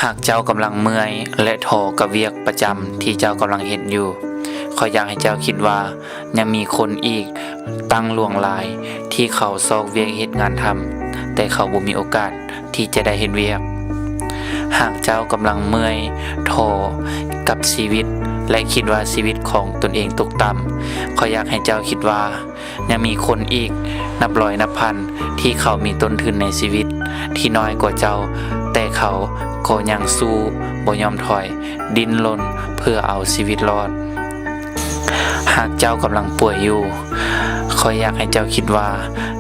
หากเจ้ากำลังเมื่อยและท้อกับเวียกประจำที่เจ้ากำลังเฮ็ดอยู่ขออยากให้เจ้าคิดว่ายังมีคนอีกตั้งหลวงหลายที่เขาซอกเวียกเฮ็ดงานทำแต่เขาบ่มีโอกาสที่จะได้เฮ็ดเวียกหากเจ้ากำลังเมื่อยท้อกับชีวิตและคิดว่าชีวิตของตนเองตกต่ำขออยากให้เจ้าคิดว่ายังมีคนอีกนับร้อยนับพันที่เขามีต้นทุนในชีวิตที่น้อยกว่าเจ้าแต่เขาก็ยังสู้บ่ยอมถอยดิ้นรนเพื่อเอาชีวิตรอดหากเจ้ากำลังป่วยอยู่ขออยากให้เจ้าคิดว่า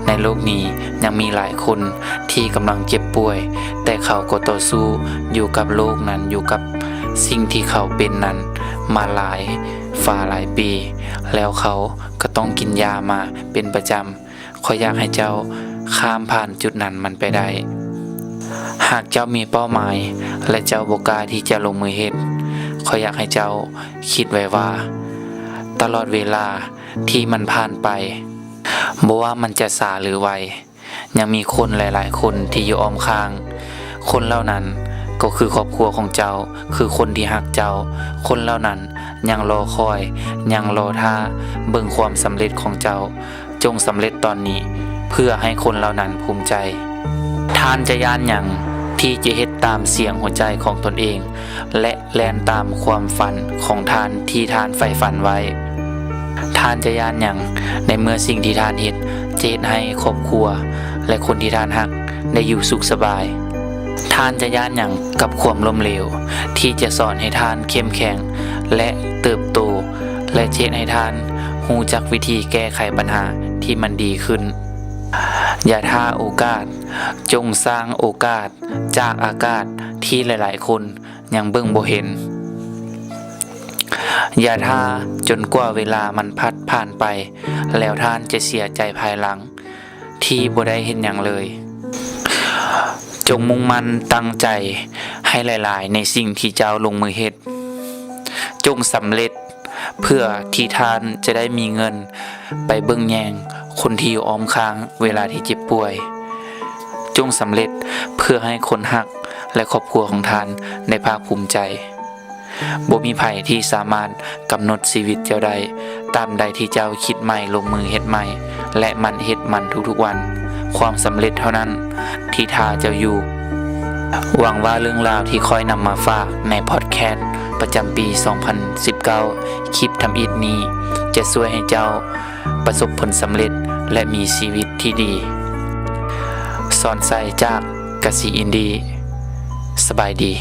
ในโลกนี้ยังมีหลายคนที่กำลังเจ็บป่วยแต่เขาก็ต่อสู้อยู่กับโลกนั้นอยู่กับสิ่งที่เขาเป็นนั้นมาหลายปีแล้วเขาก็ต้องกินยามาเป็นประจำขออยากให้เจ้าข้ามผ่านจุดนั้นมันไปได้หากเจ้ามีเป้าหมายและเจ้าบ่กล้าที่จะลงมือเฮ็ดขออยากให้เจ้าคิดไว้ว่าตลอดเวลาที่มันผ่านไปบ่ว่ามันจะช้าหรือไวยังมีคนหลายๆคนที่อยู่อ้อมข้างคนเหล่านั้นก็คือครอบครัวของเจ้าคือคนที่ฮักเจ้าคนเหล่านั้นยังรอคอยยังรอท่าเบิ่งความสำเร็จของเจ้าจงสำเร็จตอนนี้เพื่อให้คนเหล่านั้นภูมิใจท่านจะย่านหยังที่จะเฮ็ดตามเสียงหัวใจของตนเองและแล่นตามความฝันของท่านที่ท่านใฝ่ฝันไว้ท่านจะย่านหยังในเมื่อสิ่งที่ท่านเฮ็ดจะเฮ็ดให้ครอบครัวและคนที่ท่านฮักได้อยู่สุขสบายท่านจะย่านหยังกับความล้มเหลวที่จะสอนให้ท่านเข้มแข็งและเติบโตและเฮ็ดให้ท่านรู้จักวิธีแก้ไขปัญหาที่มันดีขึ้นอย่าท่าโอกาสจงสร้างโอกาสจากอากาศที่หลายๆคนยังเบิ่งบ่เห็นอย่าท่าจนกว่าเวลามันพัดผ่านไปแล้วท่านจะเสียใจภายหลังที่บ่ได้เห็นหยังเลยจงมุ่งมั่นตั้งใจให้หลายๆในสิ่งที่เจ้าลงมือเฮ็ดจงสำเร็จเพื่อที่ท่านจะได้มีเงินไปเบิ่งแยงคนที่อยู่อ้อมข้างเวลาที่เจ็บป่วยจงสำเร็จเพื่อให้คนฮักและครอบครัวของท่านได้ภาคภูมิใจบ่มีไผที่สามารถกำหนดชีวิตเจ้าได้ตามใดที่เจ้าคิดใหม่ลงมือเฮ็ดใหม่และมันเฮ็ดมันทุกๆวันความสำเร็จเท่านั้นที่ท่าเจ้าอยู่หวังว่าเรื่องราวที่ค่อยนำมาฝากในพอดแคสต์ประจำปี 2019 คลิปทำอิฐนี้จะช่วยให้เจ้าประสบผลสำเร็จและมีชีวิตที่ดีสอนใส่จากกสิอินดีสบายดี